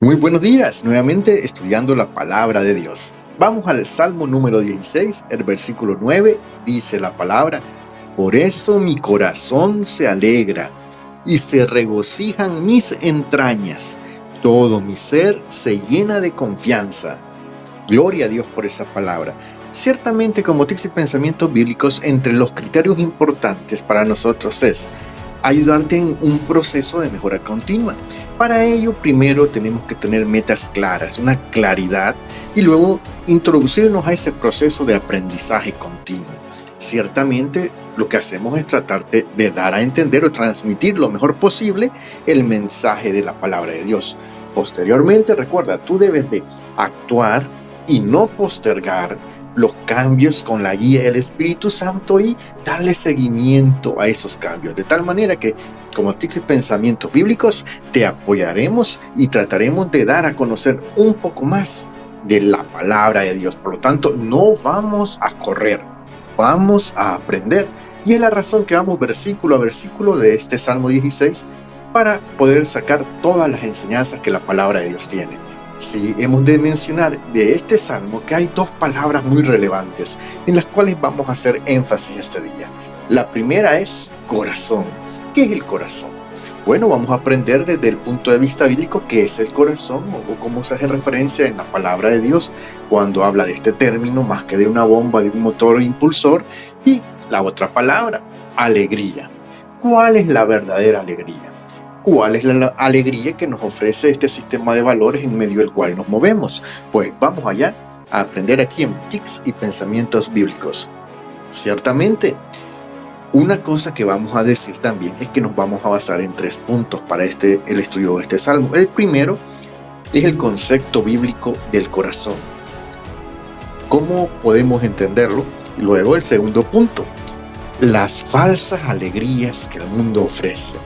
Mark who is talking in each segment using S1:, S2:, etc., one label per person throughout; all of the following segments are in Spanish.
S1: Muy buenos días, nuevamente estudiando la palabra de Dios. Vamos al Salmo número 16, el versículo 9, dice la palabra: Por eso mi corazón se alegra y se regocijan mis entrañas. Todo mi ser se llena de confianza. Gloria a Dios por esa palabra. Ciertamente, como tips y pensamientos bíblicos, entre los criterios importantes para nosotros es ayudarte en un proceso de mejora continua. Para ello, primero tenemos que tener metas claras, una claridad, y luego introducirnos a ese proceso de aprendizaje continuo. Ciertamente, lo que hacemos es tratar de dar a entender o transmitir lo mejor posible el mensaje de la palabra de Dios. Posteriormente, recuerda, tú debes de actuar y no postergar los cambios con la guía del Espíritu Santo y darle seguimiento a esos cambios, de tal manera que, como tips y pensamientos bíblicos, te apoyaremos y trataremos de dar a conocer un poco más de la palabra de Dios. Por lo tanto, no vamos a correr, vamos a aprender. Y es la razón que vamos versículo a versículo de este Salmo 16 para poder sacar todas las enseñanzas que la palabra de Dios tiene. Sí, hemos de mencionar de este salmo que hay dos palabras muy relevantes en las cuales vamos a hacer énfasis este día. La primera es corazón. ¿Qué es el corazón? Bueno, vamos a aprender desde el punto de vista bíblico qué es el corazón o cómo se hace referencia en la palabra de Dios cuando habla de este término, más que de una bomba, de un motor impulsor. Y la otra palabra, alegría. ¿Cuál es la verdadera alegría? ¿Cuál es la alegría que nos ofrece este sistema de valores en medio del cual nos movemos? Pues vamos allá a aprender aquí en Tics y Pensamientos Bíblicos. Ciertamente, una cosa que vamos a decir también es que nos vamos a basar en 3 puntos para el estudio de este salmo. El primero es el concepto bíblico del corazón. ¿Cómo podemos entenderlo? Y luego el segundo punto, las falsas alegrías que el mundo ofrece.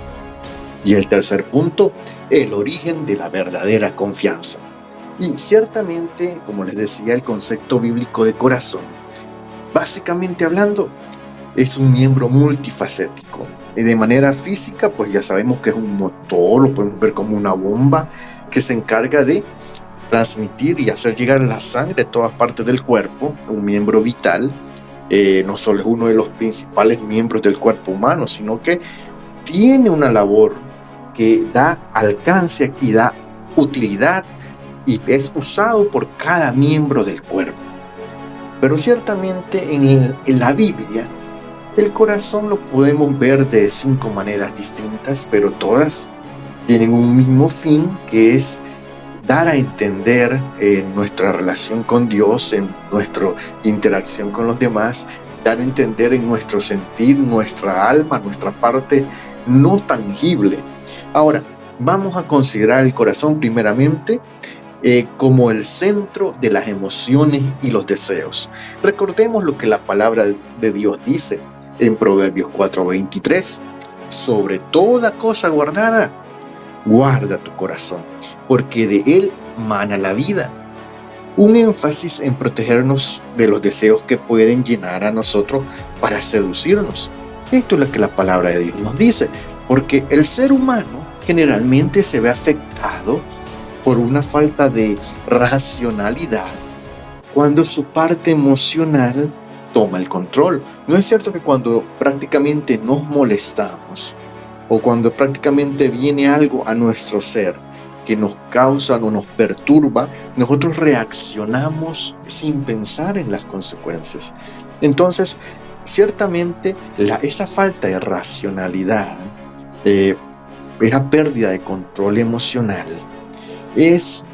S1: Y el tercer punto, el origen de la verdadera confianza. Y ciertamente, como les decía, el concepto bíblico de corazón, básicamente hablando, es un miembro multifacético. Y de manera física, pues ya sabemos que es un motor, lo podemos ver como una bomba que se encarga de transmitir y hacer llegar la sangre a todas partes del cuerpo, un miembro vital. No solo es uno de los principales miembros del cuerpo humano, sino que tiene una labor que da alcance y da utilidad y es usado por cada miembro del cuerpo. Pero ciertamente en la Biblia, el corazón lo podemos ver de 5 maneras distintas, pero todas tienen un mismo fin, que es dar a entender en nuestra relación con Dios, en nuestra interacción con los demás, dar a entender en nuestro sentir, nuestra alma, nuestra parte no tangible. Ahora, vamos a considerar el corazón primeramente como el centro de las emociones y los deseos. Recordemos lo que la palabra de Dios dice en Proverbios 4:23. Sobre toda cosa guardada, guarda tu corazón, porque de él mana la vida. Un énfasis en protegernos de los deseos que pueden llenar a nosotros para seducirnos. Esto es lo que la palabra de Dios nos dice, porque el ser humano generalmente se ve afectado por una falta de racionalidad cuando su parte emocional toma el control. ¿No es cierto que cuando prácticamente nos molestamos o cuando prácticamente viene algo a nuestro ser que nos causa o nos perturba, nosotros reaccionamos sin pensar en las consecuencias? Entonces, ciertamente esa falta de racionalidad, esa pérdida de control emocional, es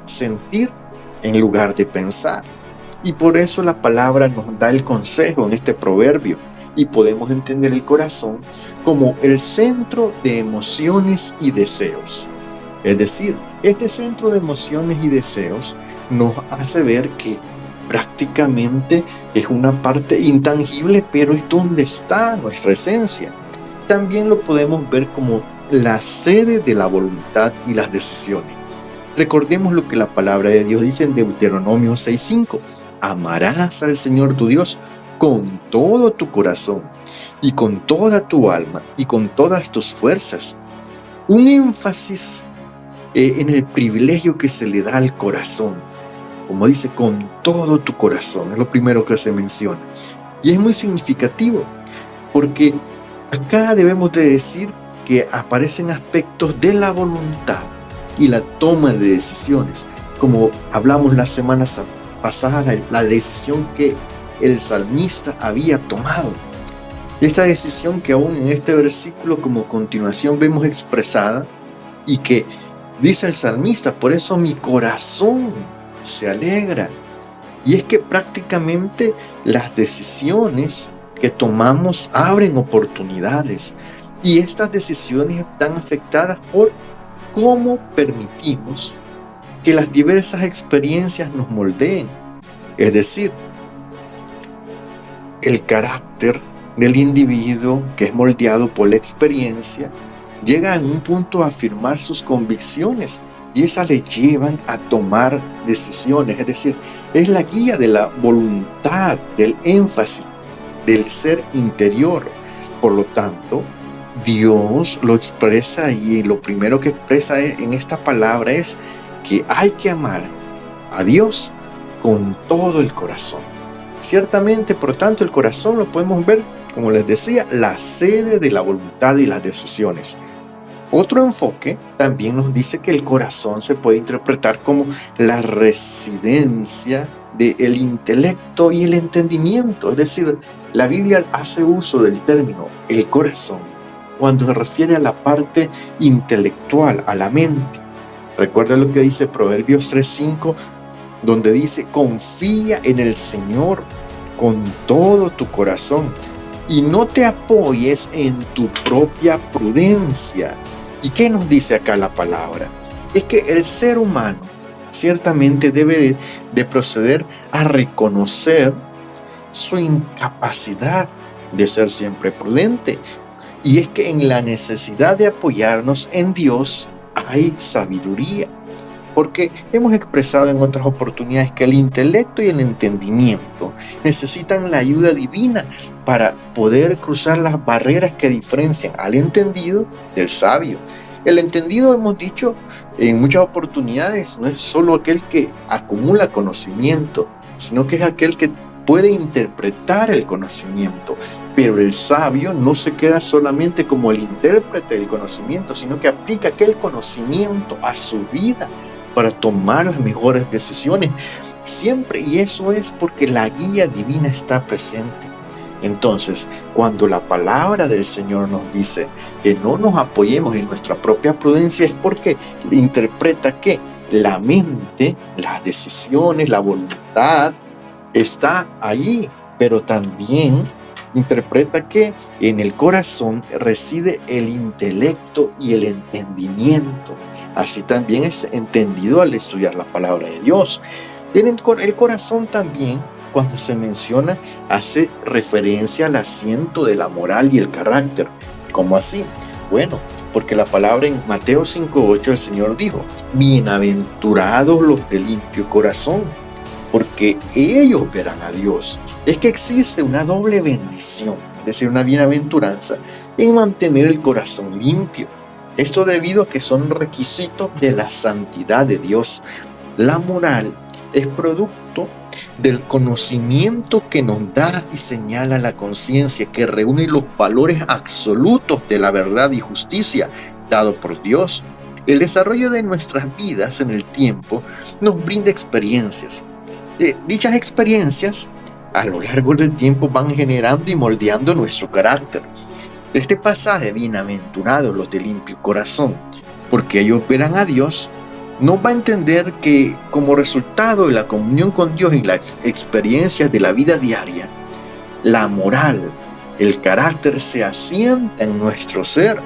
S1: sentir en lugar de pensar. Y por eso la palabra nos da el consejo en este proverbio, y podemos entender el corazón como el centro de emociones y deseos. Es decir, este centro de emociones y deseos nos hace ver que prácticamente es una parte intangible, pero es donde está nuestra esencia. También lo podemos ver como la sede de la voluntad y las decisiones. Recordemos lo que la palabra de Dios dice en Deuteronomio 6:5. Amarás al Señor tu Dios con todo tu corazón y con toda tu alma y con todas tus fuerzas. Un énfasis en el privilegio que se le da al corazón. Como dice, con todo tu corazón, es lo primero que se menciona. Y es muy significativo, porque acá debemos de decir que aparecen aspectos de la voluntad y la toma de decisiones, como hablamos la semana pasada, la decisión que el salmista había tomado. Esa decisión que aún en este versículo como continuación vemos expresada y que dice el salmista, por eso mi corazón se alegra. Y es que prácticamente las decisiones que tomamos abren oportunidades y estas decisiones están afectadas por cómo permitimos que las diversas experiencias nos moldeen. Es decir, el carácter del individuo que es moldeado por la experiencia llega en un punto a afirmar sus convicciones y esas le llevan a tomar decisiones. Es decir, es la guía de la voluntad, del énfasis, del ser interior. Por lo tanto, Dios lo expresa y lo primero que expresa en esta palabra es que hay que amar a Dios con todo el corazón. Ciertamente, por tanto, el corazón lo podemos ver, como les decía, la sede de la voluntad y las decisiones. Otro enfoque también nos dice que el corazón se puede interpretar como la residencia del intelecto y el entendimiento. Es decir, la Biblia hace uso del término el corazón cuando se refiere a la parte intelectual, a la mente. Recuerda lo que dice Proverbios 3:5, donde dice, confía en el Señor con todo tu corazón y no te apoyes en tu propia prudencia. ¿Y qué nos dice acá la palabra? Es que el ser humano ciertamente debe de proceder a reconocer su incapacidad de ser siempre prudente. Y es que en la necesidad de apoyarnos en Dios hay sabiduría. Porque hemos expresado en otras oportunidades que el intelecto y el entendimiento necesitan la ayuda divina para poder cruzar las barreras que diferencian al entendido del sabio. El entendido, hemos dicho en muchas oportunidades, no es solo aquel que acumula conocimiento, sino que es aquel que puede interpretar el conocimiento. Pero el sabio no se queda solamente como el intérprete del conocimiento, sino que aplica aquel conocimiento a su vida para tomar las mejores decisiones siempre, y eso es porque la guía divina está presente. Entonces, cuando la palabra del Señor nos dice que no nos apoyemos en nuestra propia prudencia, es porque interpreta que la mente, las decisiones, la voluntad está allí, pero también interpreta que en el corazón reside el intelecto y el entendimiento. Así también es entendido al estudiar la palabra de Dios. El corazón también, cuando se menciona, hace referencia al asiento de la moral y el carácter. ¿Cómo así? Bueno, porque la palabra en Mateo 5:8 el Señor dijo, bienaventurados los de limpio corazón, porque ellos verán a Dios. Es que existe una doble bendición, es decir, una bienaventuranza en mantener el corazón limpio. Esto debido a que son requisitos de la santidad de Dios. La moral es producto del conocimiento que nos da y señala la conciencia, que reúne los valores absolutos de la verdad y justicia dado por Dios. El desarrollo de nuestras vidas en el tiempo nos brinda experiencias. Dichas experiencias a lo largo del tiempo van generando y moldeando nuestro carácter. Este pasaje, bienaventurados los de limpio corazón, porque ellos verán a Dios, nos va a entender que como resultado de la comunión con Dios y las experiencias de la vida diaria, la moral, el carácter se asienta en nuestro ser.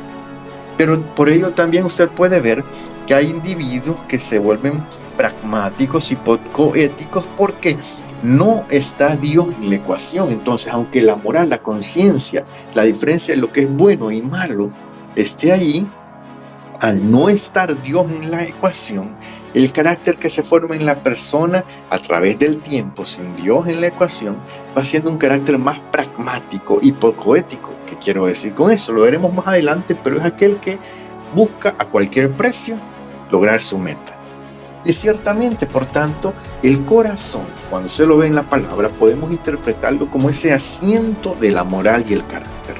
S1: Pero por ello también usted puede ver que hay individuos que se vuelven pragmáticos y poco éticos porque no está Dios en la ecuación. Entonces, aunque la moral, la conciencia, la diferencia de lo que es bueno y malo esté ahí, al no estar Dios en la ecuación, el carácter que se forma en la persona a través del tiempo, sin Dios en la ecuación, va siendo un carácter más pragmático y poco ético. ¿Qué quiero decir con eso? Lo veremos más adelante, pero es aquel que busca a cualquier precio lograr su meta. Y ciertamente, por tanto, el corazón, cuando se lo ve en la palabra, podemos interpretarlo como ese asiento de la moral y el carácter.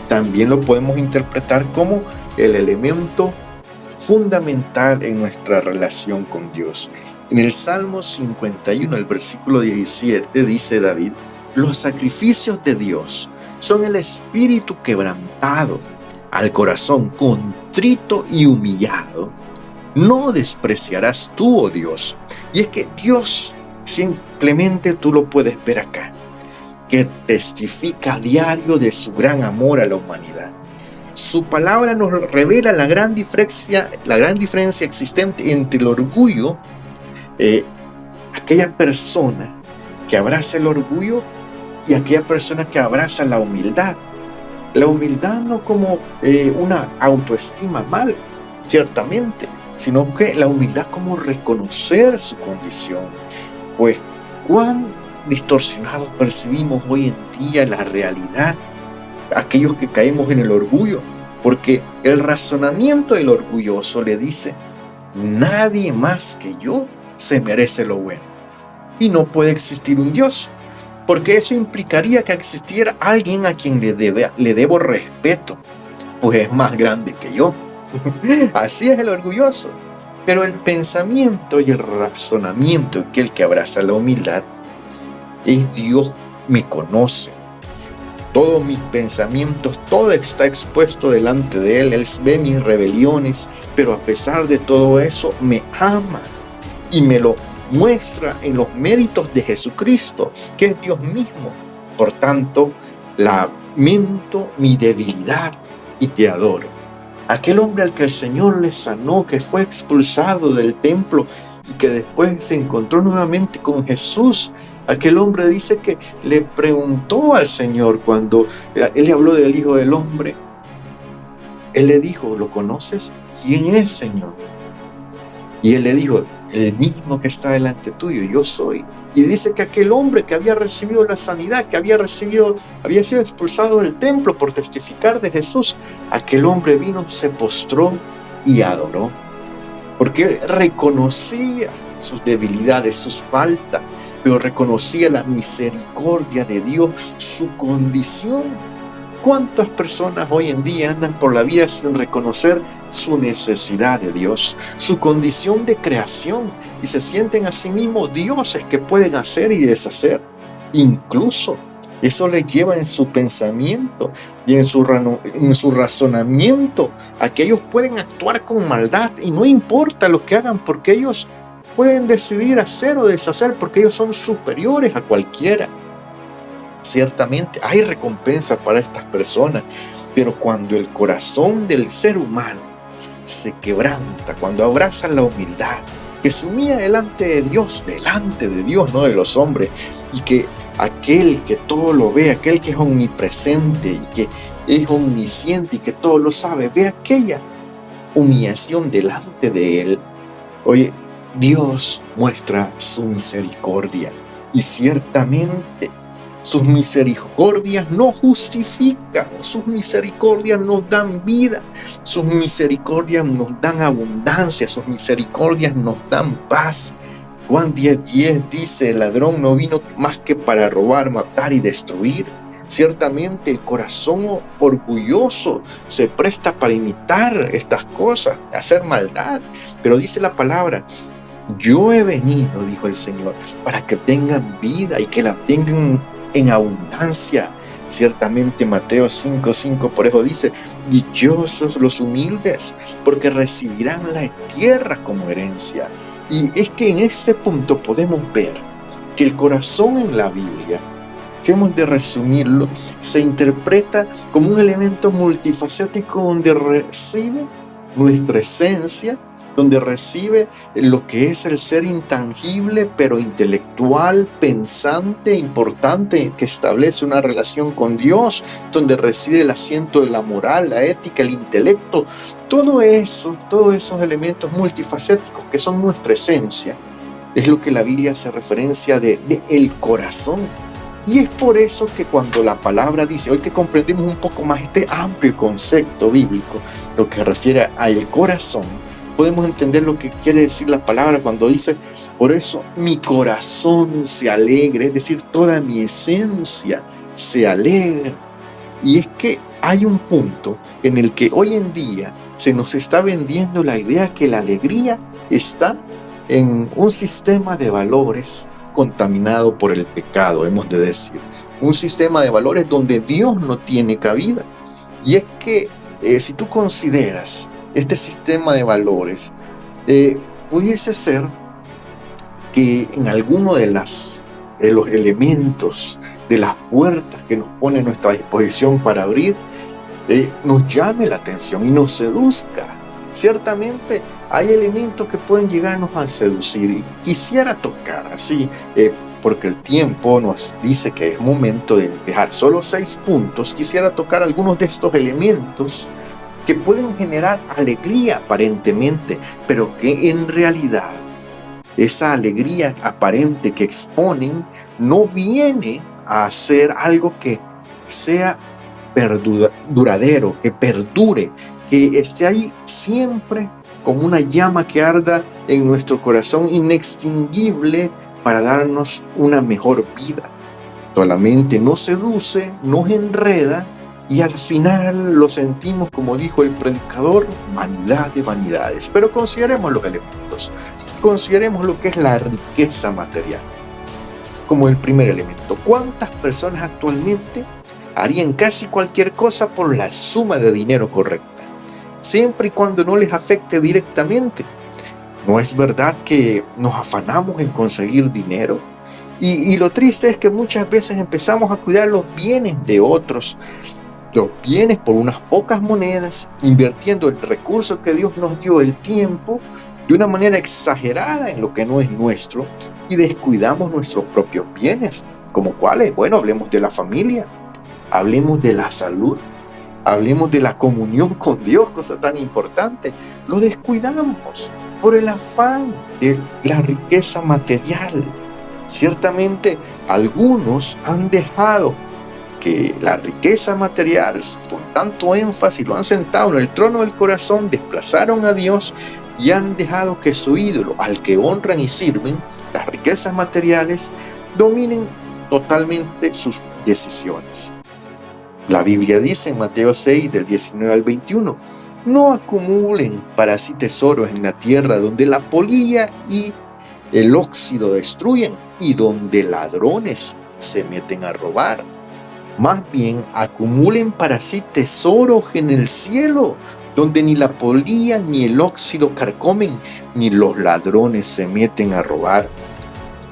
S1: También lo podemos interpretar como el elemento fundamental en nuestra relación con Dios. En el Salmo 51, el versículo 17, dice David: los sacrificios de Dios son el espíritu quebrantado, al corazón contrito y humillado no despreciarás tú, oh Dios. Y es que Dios, simplemente tú lo puedes ver acá, que testifica a diario de su gran amor a la humanidad. Su palabra nos revela la gran diferencia existente entre el orgullo, aquella persona que abraza el orgullo, y aquella persona que abraza la humildad. La humildad no como una autoestima mal, ciertamente, sino que la humildad como reconocer su condición. Pues cuán distorsionados percibimos hoy en día la realidad, aquellos que caemos en el orgullo, porque el razonamiento del orgulloso le dice: nadie más que yo se merece lo bueno, y no puede existir un Dios, porque eso implicaría que existiera alguien a quien le debo respeto, pues es más grande que yo. Así es el orgulloso. Pero el pensamiento y el razonamiento de aquel que abraza la humildad es: Dios me conoce, todos mis pensamientos, todo está expuesto delante de Él, Él ve mis rebeliones, pero a pesar de todo eso me ama y me lo muestra en los méritos de Jesucristo, que es Dios mismo. Por tanto, lamento mi debilidad y te adoro. Aquel hombre al que el Señor le sanó, que fue expulsado del templo y que después se encontró nuevamente con Jesús, aquel hombre dice que le preguntó al Señor cuando Él le habló del Hijo del Hombre. Él le dijo: ¿lo conoces? ¿Quién es, Señor? Y Él le dijo: el mismo que está delante tuyo, yo soy. Y dice que aquel hombre que había recibido la sanidad, que había sido expulsado del templo por testificar de Jesús, aquel hombre vino, se postró y adoró, porque él reconocía sus debilidades, sus faltas, pero reconocía la misericordia de Dios, su condición. ¿Cuántas personas hoy en día andan por la vida sin reconocer su necesidad de Dios, su condición de creación, y se sienten a sí mismos dioses que pueden hacer y deshacer? Incluso eso les lleva en su pensamiento y en su razonamiento a que ellos pueden actuar con maldad y no importa lo que hagan, porque ellos pueden decidir hacer o deshacer, porque ellos son superiores a cualquiera. Ciertamente hay recompensa para estas personas, pero cuando el corazón del ser humano se quebranta, cuando abraza la humildad, que se humilla delante de Dios, no de los hombres, y que aquel que todo lo ve, aquel que es omnipresente y que es omnisciente y que todo lo sabe, ve aquella humillación delante de él, oye, Dios muestra su misericordia, y ciertamente sus misericordias nos justifican, sus misericordias nos dan vida, sus misericordias nos dan abundancia, sus misericordias nos dan paz. Juan 10:10 dice: el ladrón no vino más que para robar, matar y destruir. Ciertamente el corazón orgulloso se presta para imitar estas cosas, hacer maldad, pero dice la palabra: yo he venido, dijo el Señor, para que tengan vida y que la tengan en abundancia. Ciertamente Mateo 5:5 por eso dice: dichosos los humildes, porque recibirán la tierra como herencia. Y es que en este punto podemos ver que el corazón en la Biblia, si hemos de resumirlo, se interpreta como un elemento multifacético donde recibe nuestra esencia, donde recibe lo que es el ser intangible, pero intelectual, pensante, importante, que establece una relación con Dios, donde reside el asiento de la moral, la ética, el intelecto, todo eso, todos esos elementos multifacéticos que son nuestra esencia, es lo que la Biblia hace referencia de el corazón. Y es por eso que cuando la palabra dice, hoy que comprendemos un poco más este amplio concepto bíblico, lo que refiere al corazón, podemos entender lo que quiere decir la palabra cuando dice, por eso mi corazón se alegra, es decir, toda mi esencia se alegra. Y es que hay un punto en el que hoy en día se nos está vendiendo la idea que la alegría está en un sistema de valores contaminado por el pecado, hemos de decir. Un sistema de valores donde Dios no tiene cabida. Y es que si tú consideras este sistema de valores, pudiese ser que en alguno de los elementos de las puertas que nos pone a nuestra disposición para abrir, nos llame la atención y nos seduzca. Ciertamente hay elementos que pueden llegarnos a seducir y quisiera tocar así, porque el tiempo nos dice que es momento de dejar solo 6 puntos. Quisiera tocar algunos de estos elementos que pueden generar alegría aparentemente, pero que en realidad esa alegría aparente que exponen no viene a ser algo que sea duradero, que perdure, que esté ahí siempre como una llama que arda en nuestro corazón inextinguible para darnos una mejor vida. Solamente nos seduce, nos enreda y al final lo sentimos, como dijo el predicador, vanidad de vanidades. Pero consideremos los elementos, consideremos lo que es la riqueza material como el primer elemento. ¿Cuántas personas actualmente harían casi cualquier cosa por la suma de dinero correcta, siempre y cuando no les afecte directamente? ¿No es verdad que nos afanamos en conseguir dinero? Y lo triste es que muchas veces empezamos a cuidar los bienes de otros, los bienes por unas pocas monedas, invirtiendo el recurso que Dios nos dio, el tiempo, de una manera exagerada en lo que no es nuestro, y descuidamos nuestros propios bienes. ¿Como cuáles? Bueno, hablemos de la familia, hablemos de la salud, hablemos de la comunión con Dios, cosa tan importante. Lo descuidamos por el afán de la riqueza material. Ciertamente, algunos han dejado que la riqueza material, con tanto énfasis, lo han sentado en el trono del corazón, desplazaron a Dios y han dejado que su ídolo, al que honran y sirven, las riquezas materiales, dominen totalmente sus decisiones. La Biblia dice en Mateo 6, del 19 al 21, no acumulen para sí tesoros en la tierra donde la polilla y el óxido destruyen y donde ladrones se meten a robar. Más bien acumulen para sí tesoros en el cielo, donde ni la polilla ni el óxido carcomen, ni los ladrones se meten a robar.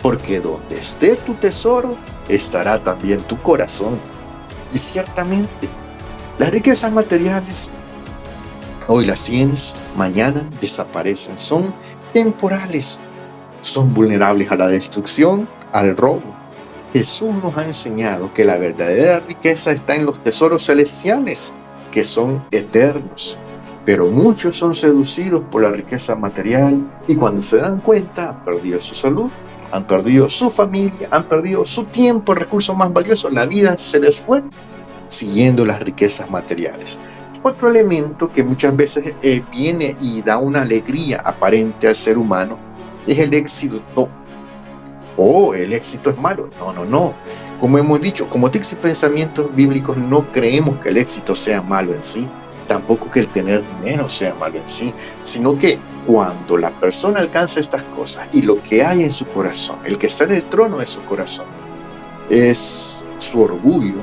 S1: Porque donde esté tu tesoro, estará también tu corazón. Y ciertamente, las riquezas materiales, hoy las tienes, mañana desaparecen, son temporales, son vulnerables a la destrucción, al robo. Jesús nos ha enseñado que la verdadera riqueza está en los tesoros celestiales, que son eternos. Pero muchos son seducidos por la riqueza material y cuando se dan cuenta han perdido su salud, han perdido su familia, han perdido su tiempo, el recurso más valioso, la vida se les fue siguiendo las riquezas materiales. Otro elemento que muchas veces viene y da una alegría aparente al ser humano es el éxito. El éxito es malo. No. Como hemos dicho, como tics y pensamientos bíblicos, no creemos que el éxito sea malo en sí, tampoco que el tener dinero sea malo en sí, sino que cuando la persona alcanza estas cosas y lo que hay en su corazón, el que está en el trono de su corazón, es su orgullo,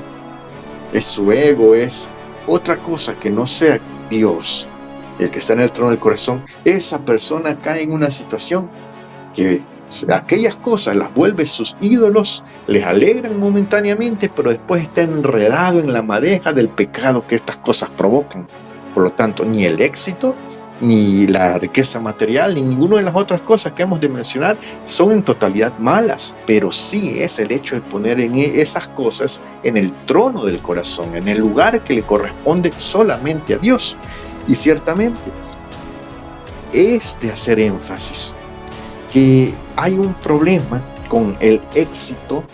S1: es su ego, es otra cosa que no sea Dios, el que está en el trono del corazón, esa persona cae en una situación que aquellas cosas las vuelve sus ídolos, les alegran momentáneamente, pero después está enredado en la madeja del pecado que estas cosas provocan. Por lo tanto, ni el éxito, ni la riqueza material, ni ninguna de las otras cosas que hemos de mencionar son en totalidad malas, pero sí es el hecho de poner en esas cosas en el trono del corazón, en el lugar que le corresponde solamente a Dios. Y ciertamente es de hacer énfasis que hay un problema con el éxito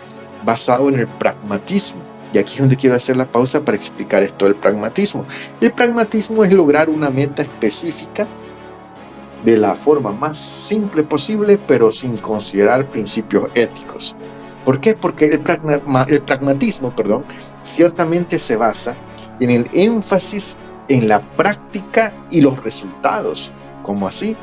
S1: basado en el pragmatismo. Y aquí es donde quiero hacer la pausa para explicar esto del pragmatismo. El pragmatismo es lograr una meta específica de la forma más simple posible, pero sin considerar principios éticos. ¿Por qué? Porque el pragmatismo, ciertamente se basa en el énfasis en la práctica y los resultados. ¿Cómo así?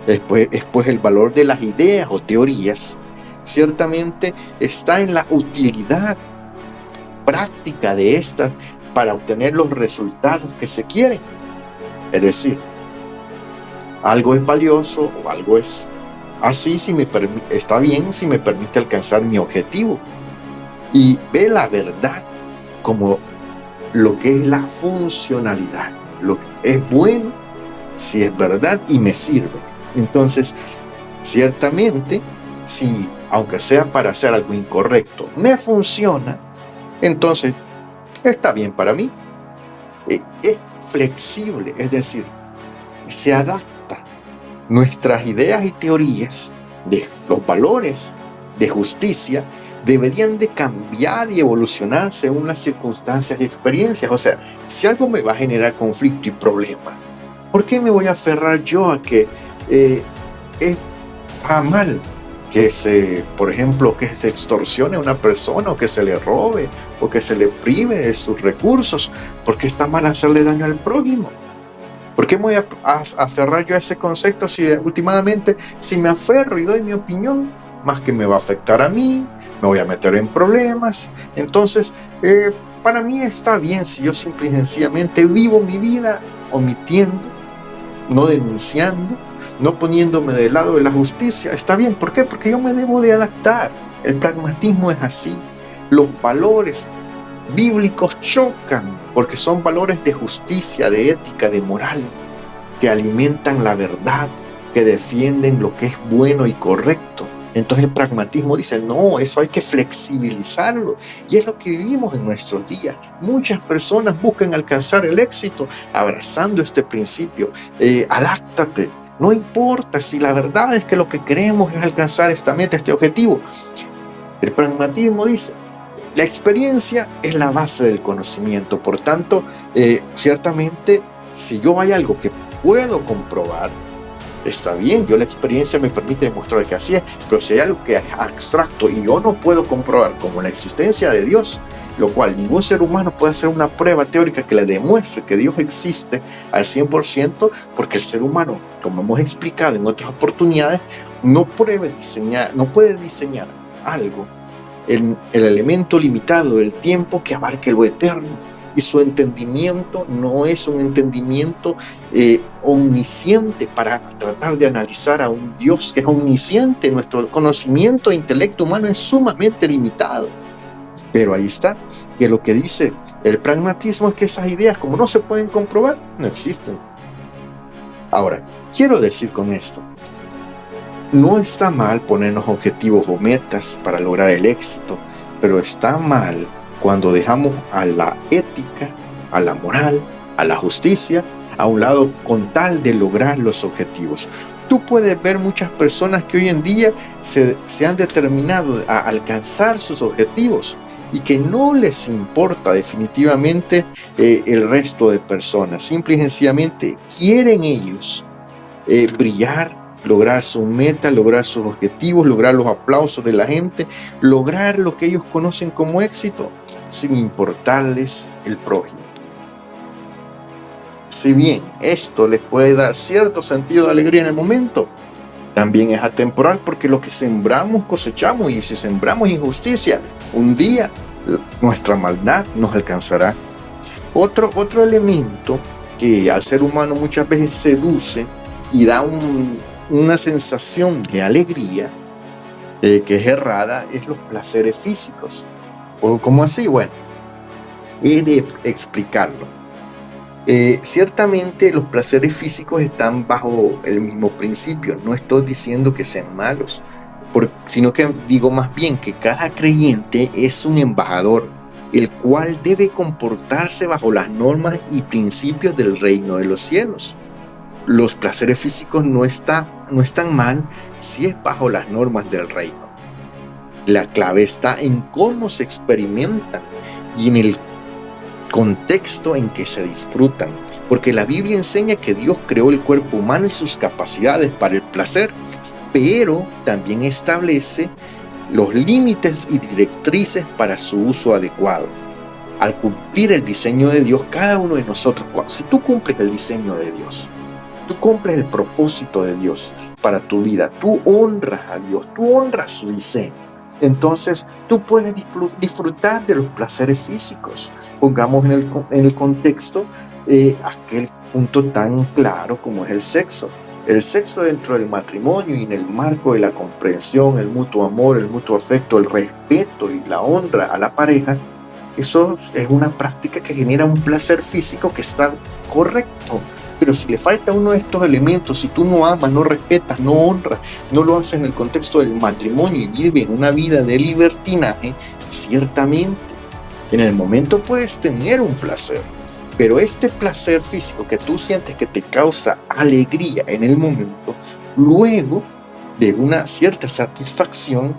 S1: Después el valor de las ideas o teorías ciertamente está en la utilidad práctica de estas para obtener los resultados que se quieren. Es decir, algo es valioso o algo es así está bien si me permite alcanzar mi objetivo. Y ve la verdad como lo que es la funcionalidad, lo que es bueno si es verdad y me sirve. Entonces, ciertamente, si aunque sea para hacer algo incorrecto, me funciona, entonces está bien para mí. Es flexible, es decir, se adapta. Nuestras ideas y teorías de los valores de justicia deberían de cambiar y evolucionar según las circunstancias y experiencias. O sea, si algo me va a generar conflicto y problema, ¿por qué me voy a aferrar yo a que está mal por ejemplo, que se extorsione a una persona, o que se le robe, o que se le prive de sus recursos? ¿Por qué está mal hacerle daño al prójimo? ¿Por qué me voy a aferrar yo a ese concepto si últimamente, si me aferro y doy mi opinión, más que me va a afectar a mí, me voy a meter en problemas? Entonces, para mí está bien si yo simple y sencillamente vivo mi vida omitiendo, no denunciando, no poniéndome del lado de la justicia. Está bien, ¿por qué? Porque yo me debo de adaptar. El pragmatismo es así. Los valores bíblicos chocan porque son valores de justicia, de ética, de moral, que alimentan la verdad, que defienden lo que es bueno y correcto. Entonces el pragmatismo dice, no, eso hay que flexibilizarlo. Y es lo que vivimos en nuestros días. Muchas personas buscan alcanzar el éxito abrazando este principio. Adáptate. No importa si la verdad es que lo que queremos es alcanzar esta meta, este objetivo. El pragmatismo dice, la experiencia es la base del conocimiento. Por tanto, ciertamente, si yo hay algo que puedo comprobar, está bien, la experiencia me permite demostrar que así es, pero si hay algo que es abstracto y yo no puedo comprobar, como la existencia de Dios, lo cual ningún ser humano puede hacer una prueba teórica que le demuestre que Dios existe al 100%, porque el ser humano, como hemos explicado en otras oportunidades, no puede diseñar algo en el elemento limitado del tiempo que abarque lo eterno. Y su entendimiento no es un entendimiento omnisciente para tratar de analizar a un Dios que es omnisciente. Nuestro conocimiento e intelecto humano es sumamente limitado. Pero ahí está, que lo que dice el pragmatismo es que esas ideas, como no se pueden comprobar, no existen. Ahora, quiero decir con esto, no está mal ponernos objetivos o metas para lograr el éxito, pero está mal cuando dejamos a la ética, a la moral, a la justicia a un lado con tal de lograr los objetivos. Tú puedes ver muchas personas que hoy en día se han determinado a alcanzar sus objetivos y que no les importa definitivamente el resto de personas. Simple y sencillamente quieren ellos brillar, lograr su meta, lograr sus objetivos, lograr los aplausos de la gente, lograr lo que ellos conocen como éxito, sin importarles el prójimo. Si bien esto les puede dar cierto sentido de alegría en el momento, también es atemporal, porque lo que sembramos cosechamos, y si sembramos injusticia, un día nuestra maldad nos alcanzará. Otro elemento que al ser humano muchas veces seduce y da una sensación de alegría que es errada, es los placeres físicos. ¿Cómo así? Bueno, he de explicarlo. Ciertamente los placeres físicos están bajo el mismo principio. No estoy diciendo que sean malos, sino que digo más bien que cada creyente es un embajador, el cual debe comportarse bajo las normas y principios del reino de los cielos. Los placeres físicos no están mal si es bajo las normas del reino. La clave está en cómo se experimentan y en el contexto en que se disfrutan. Porque la Biblia enseña que Dios creó el cuerpo humano y sus capacidades para el placer, pero también establece los límites y directrices para su uso adecuado. Al cumplir el diseño de Dios, cada uno de nosotros, si tú cumples el diseño de Dios, tú cumples el propósito de Dios para tu vida, tú honras a Dios, tú honras su diseño. Entonces tú puedes disfrutar de los placeres físicos. Pongamos en el contexto aquel punto tan claro como es el sexo. El sexo dentro del matrimonio y en el marco de la comprensión, el mutuo amor, el mutuo afecto, el respeto y la honra a la pareja, eso es una práctica que genera un placer físico que está correcto. Pero si le falta uno de estos elementos, si tú no amas, no respetas, no honras, no lo haces en el contexto del matrimonio y vives una vida de libertinaje, ciertamente en el momento puedes tener un placer, pero este placer físico que tú sientes que te causa alegría en el momento, luego de una cierta satisfacción,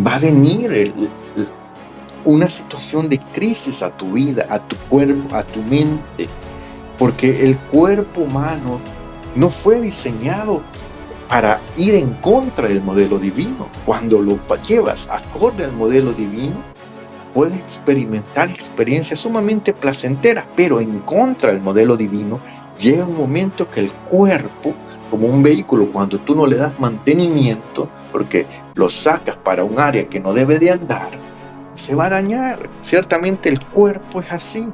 S1: va a venir una situación de crisis a tu vida, a tu cuerpo, a tu mente. Porque el cuerpo humano no fue diseñado para ir en contra del modelo divino. Cuando lo llevas acorde al modelo divino, puedes experimentar experiencias sumamente placenteras, pero en contra del modelo divino, llega un momento que el cuerpo, como un vehículo, cuando tú no le das mantenimiento, porque lo sacas para un área que no debe de andar, se va a dañar. Ciertamente el cuerpo es así.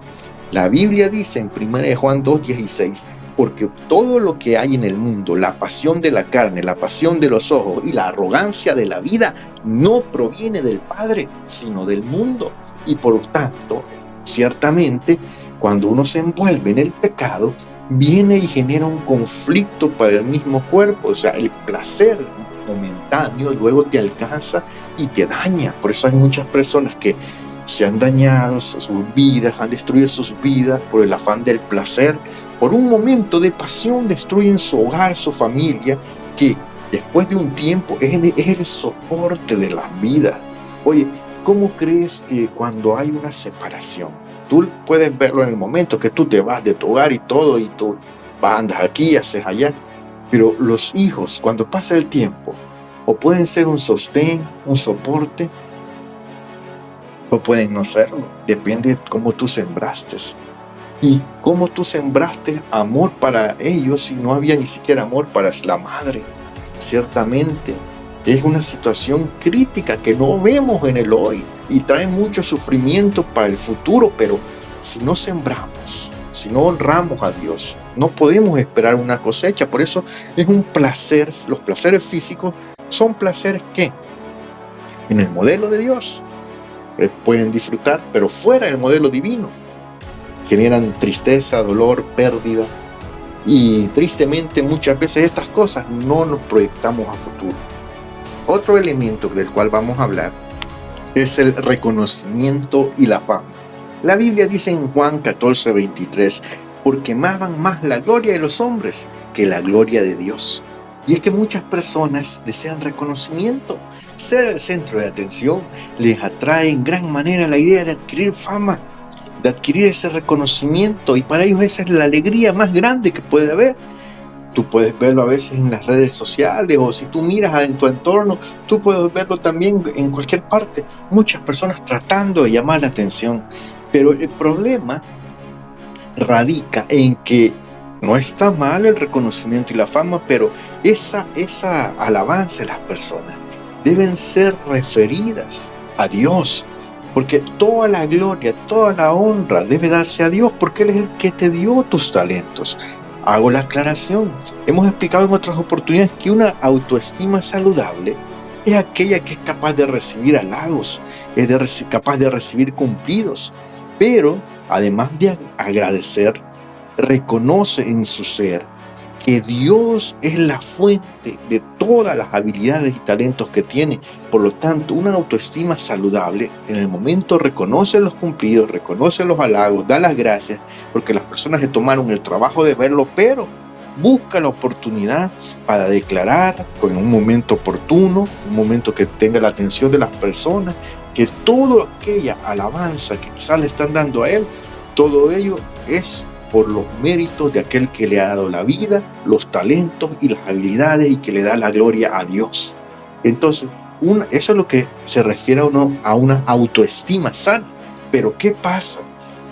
S1: La Biblia dice en 1 Juan 2:16, porque todo lo que hay en el mundo, la pasión de la carne, la pasión de los ojos y la arrogancia de la vida, no proviene del Padre, sino del mundo. Y por tanto, ciertamente, cuando uno se envuelve en el pecado, viene y genera un conflicto para el mismo cuerpo. O sea, el placer momentáneo luego te alcanza y te daña. Por eso hay muchas personas que se han dañado sus vidas, han destruido sus vidas por el afán del placer. Por un momento de pasión destruyen su hogar, su familia, que después de un tiempo es el soporte de la vida. Oye, ¿cómo crees que cuando hay una separación, tú puedes verlo en el momento que tú te vas de tu hogar y todo, y tú andas aquí, haces allá, pero los hijos, cuando pasa el tiempo, o pueden ser un sostén, un soporte, o pueden no serlo. Depende de cómo tú sembraste. Y cómo tú sembraste amor para ellos y no había ni siquiera amor para la madre. Ciertamente es una situación crítica que no vemos en el hoy y trae mucho sufrimiento para el futuro, pero si no sembramos, si no honramos a Dios, no podemos esperar una cosecha. Por eso es un placer. Los placeres físicos son placeres que en el modelo de Dios pueden disfrutar, pero fuera del modelo divino generan tristeza, dolor, pérdida, y tristemente muchas veces estas cosas no nos proyectamos a futuro. Otro elemento del cual vamos a hablar es el reconocimiento y la fama. La Biblia dice en Juan 14:23, porque amaban más la gloria de los hombres que la gloria de Dios. Y es que muchas personas desean reconocimiento. Ser el centro de atención les atrae en gran manera la idea de adquirir fama, de adquirir ese reconocimiento, y para ellos esa es la alegría más grande que puede haber. Tú puedes verlo a veces en las redes sociales, o si tú miras en tu entorno, tú puedes verlo también en cualquier parte. Muchas personas tratando de llamar la atención, pero el problema radica en que no está mal el reconocimiento y la fama, pero esa alabanza de las personas deben ser referidas a Dios, porque toda la gloria, toda la honra debe darse a Dios, porque Él es el que te dio tus talentos. Hago la aclaración. Hemos explicado en otras oportunidades que una autoestima saludable es aquella que es capaz de recibir halagos, es capaz de recibir cumplidos, pero además de agradecer, reconoce en su ser que Dios es la fuente de todas las habilidades y talentos que tiene. Por lo tanto, una autoestima saludable en el momento reconoce los cumplidos, reconoce los halagos, da las gracias, porque las personas se tomaron el trabajo de verlo, pero busca la oportunidad para declarar con un momento oportuno, un momento que tenga la atención de las personas, que toda aquella alabanza que quizás le están dando a Él, todo ello es por los méritos de aquel que le ha dado la vida, los talentos y las habilidades y que le da la gloria a Dios. Entonces, eso es lo que se refiere a una autoestima sana. Pero ¿qué pasa?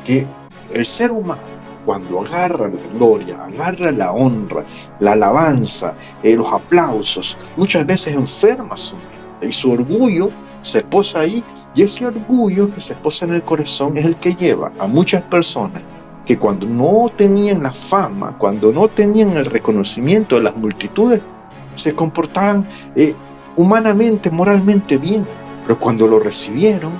S1: Que el ser humano, cuando agarra la gloria, agarra la honra, la alabanza, los aplausos, muchas veces enferma su mente y su orgullo se posa ahí, y ese orgullo que se posa en el corazón es el que lleva a muchas personas que cuando no tenían la fama, cuando no tenían el reconocimiento de las multitudes, se comportaban humanamente, moralmente bien, pero cuando lo recibieron,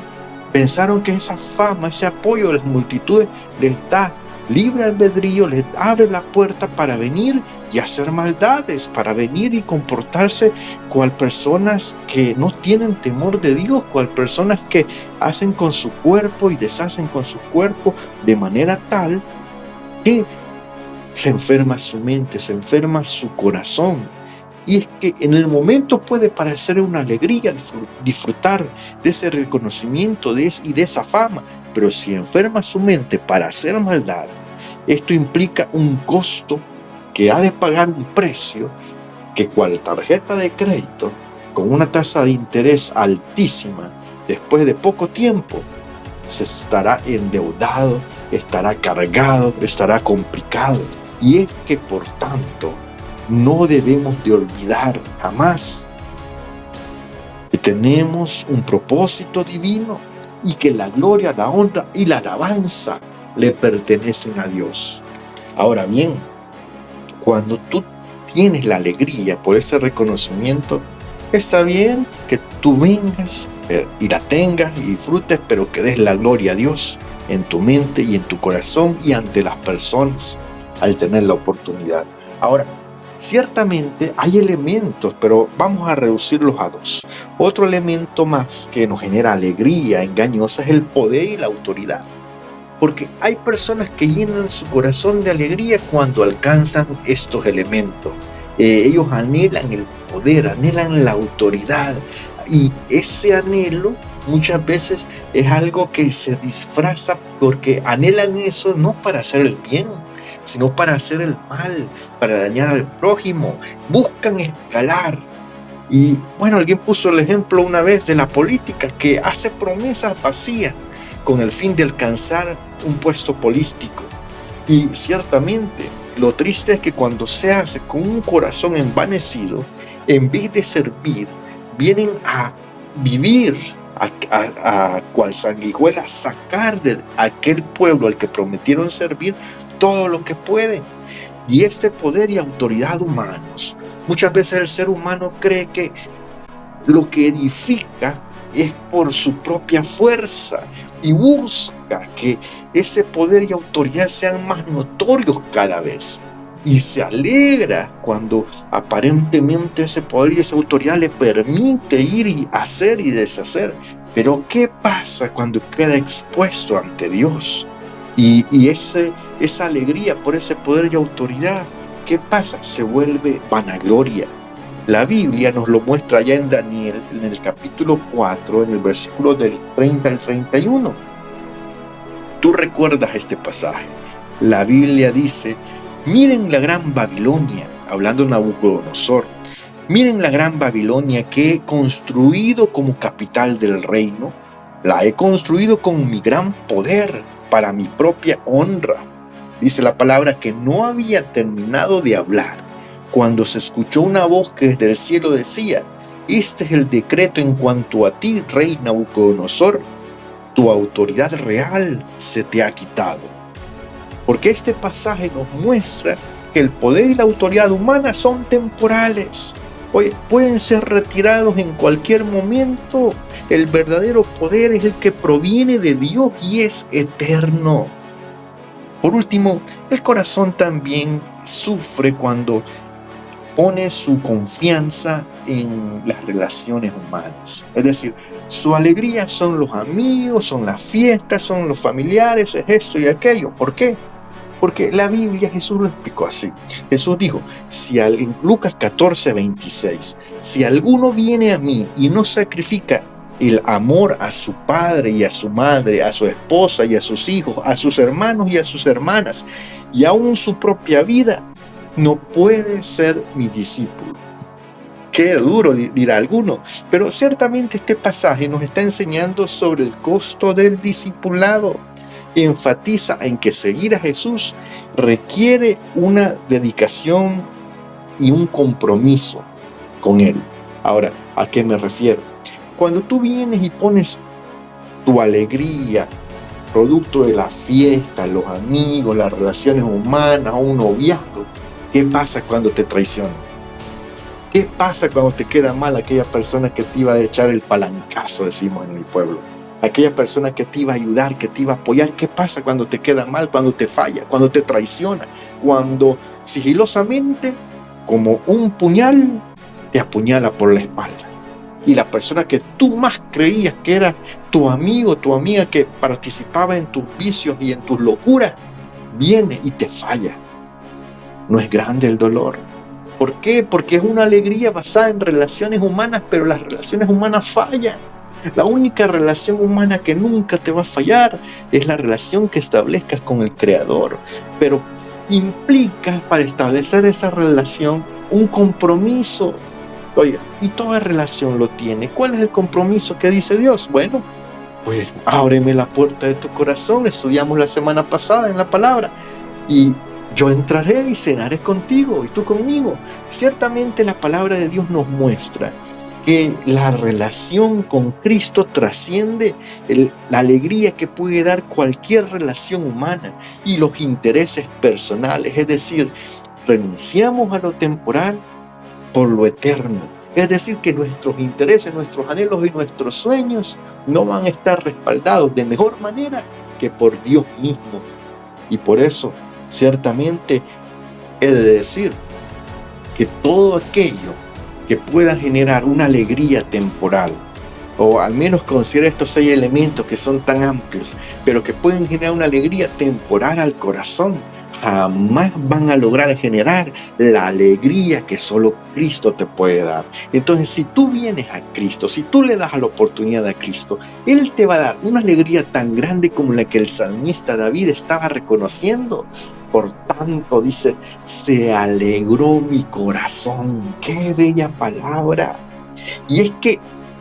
S1: pensaron que esa fama, ese apoyo de las multitudes les da libre albedrío, les abre la puerta para venir y hacer maldades, para venir y comportarse cual personas que no tienen temor de Dios, cual personas que hacen con su cuerpo y deshacen con su cuerpo de manera tal que se enferma su mente, se enferma su corazón. Y es que en el momento puede parecer una alegría disfrutar de ese reconocimiento y de esa fama, pero si enferma su mente para hacer maldad, esto implica un costo que ha de pagar un precio que cual tarjeta de crédito con una tasa de interés altísima, después de poco tiempo, se estará endeudado, estará cargado, estará complicado. Y es que por tanto, no debemos de olvidar jamás que tenemos un propósito divino y que la gloria, la honra y la alabanza le pertenecen a Dios. Ahora bien, cuando tú tienes la alegría por ese reconocimiento, está bien que tú vengas y la tengas y disfrutes, pero que des la gloria a Dios en tu mente y en tu corazón y ante las personas al tener la oportunidad. Ahora, ciertamente hay elementos, pero vamos a reducirlos a dos. Otro elemento más que nos genera alegría engañosa es el poder y la autoridad. Porque hay personas que llenan su corazón de alegría cuando alcanzan estos elementos. Ellos anhelan el poder, anhelan la autoridad. Y ese anhelo muchas veces es algo que se disfraza porque anhelan eso no para hacer el bien, sino para hacer el mal, para dañar al prójimo. Buscan escalar. Y bueno, alguien puso el ejemplo una vez de la política que hace promesas vacías con el fin de alcanzar un puesto político. Y ciertamente, lo triste es que cuando se hace con un corazón envanecido, en vez de servir, vienen a vivir a cual sanguijuela, sacar de aquel pueblo al que prometieron servir todo lo que pueden. Y este poder y autoridad humanos, muchas veces el ser humano cree que lo que edifica es por su propia fuerza y busca que ese poder y autoridad sean más notorios cada vez. Y se alegra cuando aparentemente ese poder y esa autoridad le permite ir y hacer y deshacer. Pero ¿qué pasa cuando queda expuesto ante Dios? Y esa alegría por ese poder y autoridad, ¿qué pasa? Se vuelve vanagloria. La Biblia nos lo muestra ya en Daniel, en el capítulo 4, en el versículo del 30 al 31. Tú recuerdas este pasaje. La Biblia dice: miren la gran Babilonia, hablando de Nabucodonosor, miren la gran Babilonia que he construido como capital del reino. La he construido con mi gran poder para mi propia honra. Dice la palabra que no había terminado de hablar cuando se escuchó una voz que desde el cielo decía: este es el decreto en cuanto a ti, rey Nabucodonosor, tu autoridad real se te ha quitado. Porque este pasaje nos muestra que el poder y la autoridad humana son temporales. Oye, pueden ser retirados en cualquier momento. El verdadero poder es el que proviene de Dios y es eterno. Por último, el corazón también sufre cuando pone su confianza en las relaciones humanas. Es decir, su alegría son los amigos, son las fiestas, son los familiares, es esto y aquello. ¿Por qué? Porque la Biblia, Jesús lo explicó así. Jesús dijo, en Lucas 14:26, si alguno viene a mí y no sacrifica el amor a su padre y a su madre, a su esposa y a sus hijos, a sus hermanos y a sus hermanas, y aún su propia vida, no puede ser mi discípulo. Qué duro, dirá alguno, pero ciertamente este pasaje nos está enseñando sobre el costo del discipulado. Enfatiza en que seguir a Jesús requiere una dedicación y un compromiso con Él. Ahora, ¿a qué me refiero? Cuando tú vienes y pones tu alegría, producto de la fiesta, los amigos, las relaciones humanas, un noviazgo, ¿qué pasa cuando te traicionan? ¿Qué pasa cuando te queda mal aquella persona que te iba a echar el palancazo, decimos en mi pueblo? Aquella persona que te iba a ayudar, que te iba a apoyar. ¿Qué pasa cuando te queda mal, cuando te falla, cuando te traiciona? Cuando sigilosamente, como un puñal, te apuñala por la espalda. Y la persona que tú más creías que era tu amigo, tu amiga, que participaba en tus vicios y en tus locuras, viene y te falla. ¿No es grande el dolor? ¿Por qué? Porque es una alegría basada en relaciones humanas, pero las relaciones humanas fallan. La única relación humana que nunca te va a fallar es la relación que establezcas con el Creador. Pero implica, para establecer esa relación, un compromiso. Oiga, y toda relación lo tiene. ¿Cuál es el compromiso que dice Dios? Bueno, pues ábreme la puerta de tu corazón. Estudiamos la semana pasada en la palabra. Y yo entraré y cenaré contigo y tú conmigo. Ciertamente la palabra de Dios nos muestra que la relación con Cristo trasciende la alegría que puede dar cualquier relación humana y los intereses personales. Es decir, renunciamos a lo temporal por lo eterno. Es decir, que nuestros intereses, nuestros anhelos y nuestros sueños no van a estar respaldados de mejor manera que por Dios mismo. Y por eso, ciertamente, he de decir que todo aquello que pueda generar una alegría temporal, o al menos considera estos 6 elementos que son tan amplios, pero que pueden generar una alegría temporal al corazón, jamás van a lograr generar la alegría que solo Cristo te puede dar. Entonces, si tú vienes a Cristo, si tú le das la oportunidad a Cristo, Él te va a dar una alegría tan grande como la que el salmista David estaba reconociendo. Por tanto, dice, se alegró mi corazón. ¡Qué bella palabra! Y es que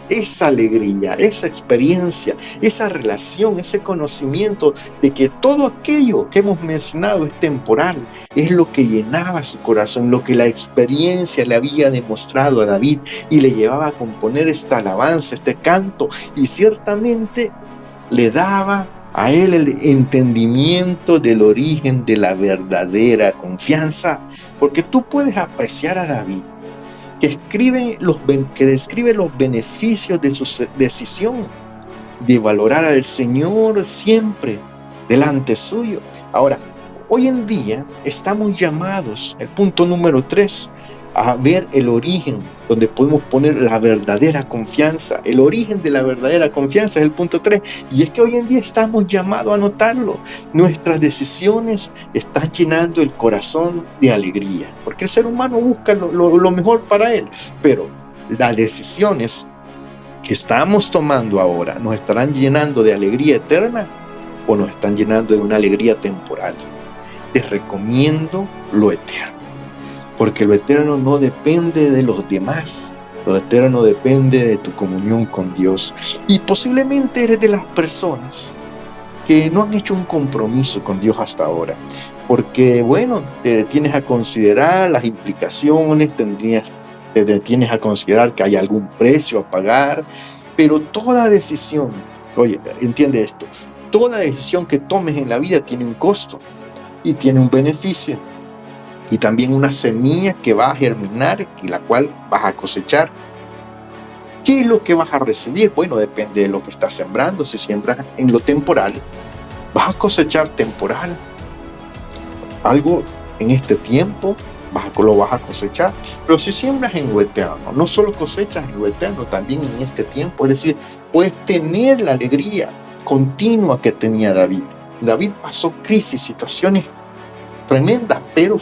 S1: esa alegría, esa experiencia, esa relación, ese conocimiento de que todo aquello que hemos mencionado es temporal, es lo que llenaba su corazón, lo que la experiencia le había demostrado a David y le llevaba a componer esta alabanza, este canto, y ciertamente le daba a él el entendimiento del origen de la verdadera confianza, porque tú puedes apreciar a David que describe los beneficios de su decisión de valorar al Señor siempre delante suyo. Ahora, hoy en día estamos llamados, el punto número 3, a ver el origen, donde podemos poner la verdadera confianza. El origen de la verdadera confianza es el punto 3, y es que hoy en día estamos llamados a notarlo. Nuestras decisiones están llenando el corazón de alegría, porque el ser humano busca lo mejor para él, pero las decisiones que estamos tomando ahora nos estarán llenando de alegría eterna o nos están llenando de una alegría temporal. Te recomiendo lo eterno, porque lo eterno no depende de los demás, lo eterno depende de tu comunión con Dios. Y posiblemente eres de las personas que no han hecho un compromiso con Dios hasta ahora, porque bueno, te detienes a considerar las implicaciones, te detienes a considerar que hay algún precio a pagar, pero toda decisión, oye, entiende esto, toda decisión que tomes en la vida tiene un costo y tiene un beneficio y también una semilla que va a germinar y la cual vas a cosechar. ¿Qué es lo que vas a recibir? Bueno, depende de lo que estás sembrando. Si siembras en lo temporal, vas a cosechar temporal. Algo en este tiempo lo vas a cosechar. Pero si siembras en lo eterno, no solo cosechas en lo eterno, también en este tiempo. Es decir, puedes tener la alegría continua que tenía David. David pasó crisis, situaciones tremendas, pero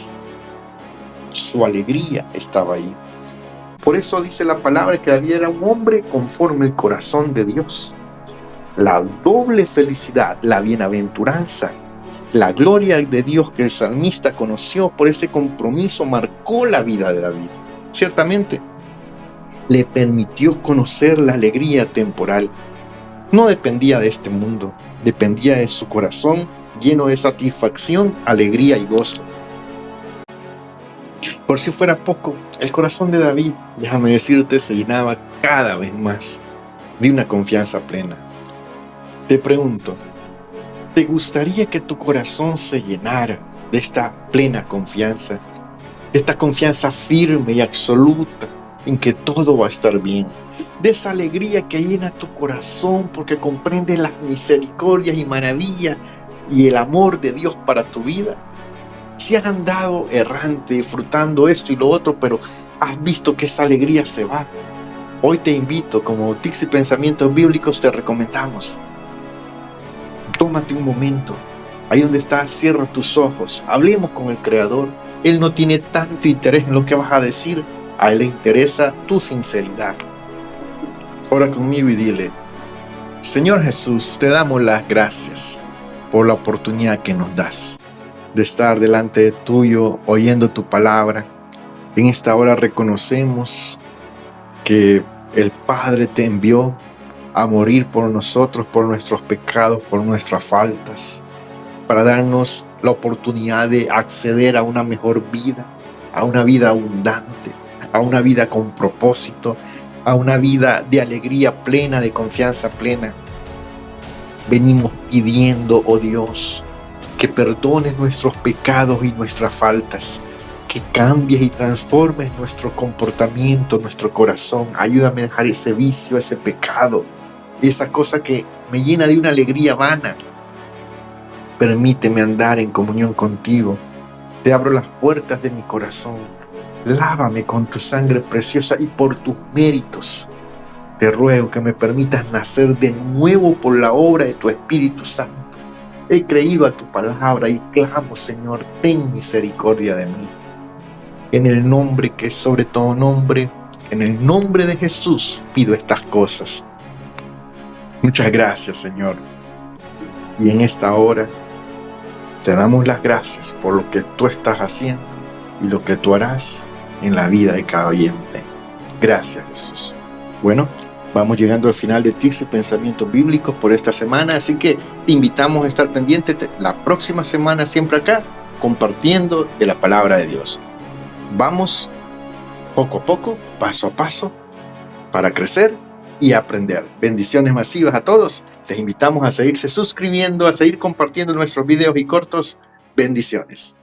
S1: su alegría estaba ahí. Por eso dice la palabra que David era un hombre conforme al corazón de Dios. La doble felicidad, la bienaventuranza, la gloria de Dios que el salmista conoció por ese compromiso marcó la vida de David. Ciertamente, le permitió conocer la alegría temporal. No dependía de este mundo, dependía de su corazón lleno de satisfacción, alegría y gozo. Por si fuera poco, el corazón de David, déjame decirte, se llenaba cada vez más de una confianza plena. Te pregunto, ¿te gustaría que tu corazón se llenara de esta plena confianza? De esta confianza firme y absoluta en que todo va a estar bien. De esa alegría que llena tu corazón porque comprendes las misericordias y maravillas y el amor de Dios para tu vida. Si has andado errante disfrutando esto y lo otro, pero has visto que esa alegría se va, hoy te invito, como Tics y Pensamientos Bíblicos te recomendamos, tómate un momento, ahí donde estás, cierra tus ojos, hablemos con el Creador. Él no tiene tanto interés en lo que vas a decir, a Él le interesa tu sinceridad. Ora conmigo y dile: Señor Jesús, te damos las gracias por la oportunidad que nos das de estar delante de tuyo, oyendo tu palabra. En esta hora reconocemos que el Padre te envió a morir por nosotros, por nuestros pecados, por nuestras faltas, para darnos la oportunidad de acceder a una mejor vida, a una vida abundante, a una vida con propósito, a una vida de alegría plena, de confianza plena. Venimos pidiendo, oh Dios, que perdones nuestros pecados y nuestras faltas, que cambies y transformes nuestro comportamiento, nuestro corazón. Ayúdame a dejar ese vicio, ese pecado, esa cosa que me llena de una alegría vana. Permíteme andar en comunión contigo. Te abro las puertas de mi corazón. Lávame con tu sangre preciosa y por tus méritos. Te ruego que me permitas nacer de nuevo por la obra de tu Espíritu Santo. He creído a tu palabra y clamo, Señor, ten misericordia de mí. En el nombre que es sobre todo nombre, en el nombre de Jesús, pido estas cosas. Muchas gracias, Señor. Y en esta hora te damos las gracias por lo que tú estás haciendo y lo que tú harás en la vida de cada oyente. Gracias, Jesús. Bueno, vamos llegando al final de Tics y Pensamientos Bíblicos por esta semana, así que te invitamos a estar pendiente la próxima semana siempre acá, compartiendo de la palabra de Dios. Vamos poco a poco, paso a paso, para crecer y aprender. Bendiciones masivas a todos. Les invitamos a seguirse suscribiendo, a seguir compartiendo nuestros videos y cortos. Bendiciones.